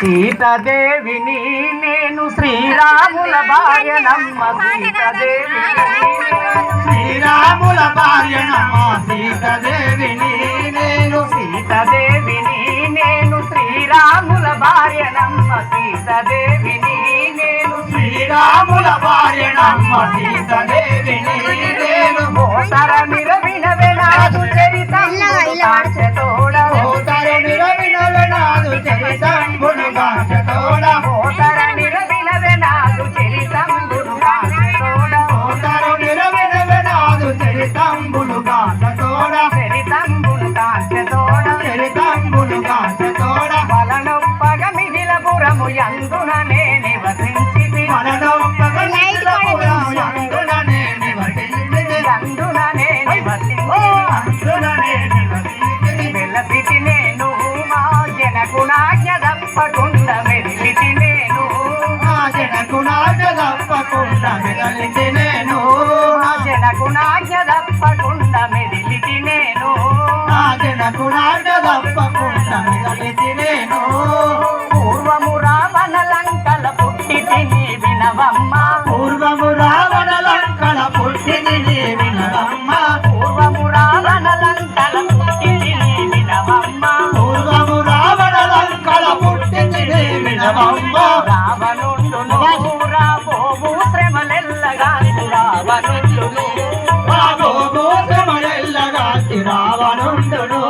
సీతాదేవిని నేను శ్రీరాముల భార్యనమ్మ సీతాదేవిని శ్రీరాముల భార్యనమ్మ సీతాదేవిని నేను సీతాదేవిని నేను శ్రీరాముల భార్యనమ్మ సీతాదేవిని నేను శ్రీరాముల భార్యనమ్మ సీతాదేవిని నేను ఓతర నిరవినవెనాదు చరితంబును కాంచెతోడ ఓతర నిరవినవెనాదు చరితంబును కాంచెతోడ ఓతర నిరవినవెనాదు చరితంబును కాంచెతోడ ఓతర నిరవినవెనాదు చరితంబును కాంచెతోడ చరితంబును కాంచెతోడ చరితంబును కాంచెతోడ వలనొప్పగ మిగిలపురము యందుననే నివసించితి మనదొప్పగ మిగిలపురము యందుననే నివసించితి యందుననే నివసించితి అందుననే నివసించితి వెలసితి నేను మా జనకునాజ్ఞ తప్పకుండా మెరిలితి నేను ఆ జనకునాజ్ఞ తప్పకుండా మెరిలితి నేను మా జనకునాజ్ఞ తప్పకుండా మెరిలితి నేను ఆ జనకునాజ్ఞ తప్పకుండా మెరిలితి నేను పూర్వము రావణ లంకల పుట్టి తిని వినవమ్మ పూర్వము రావణ లంకల పుట్టిని వినవమ్మ పూర్వము రావణ లంకల పుట్టి తిని వినవమ్మ పూర్వము రావణ లంకల పుట్టిని వినవమ్మ రావణుండును రాబోవు శ్రమలెల్లగా రావణుండును రాబోవు శ్రమలెల్లగా రావణుండును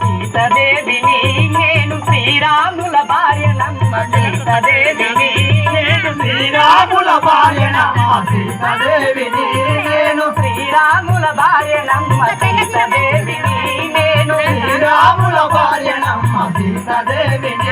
సీతాదేవిని నేను శ్రీరాముల భార్యనమ్మ సీతాదేవిని నేను శ్రీరాముల భార్యనమ్మ సీతాదేవిని నేను శ్రీరాముల భార్యనమ్మ సీతాదేవిని నేను శ్రీరాముల భార్యనమ్మ సీతాదేవిని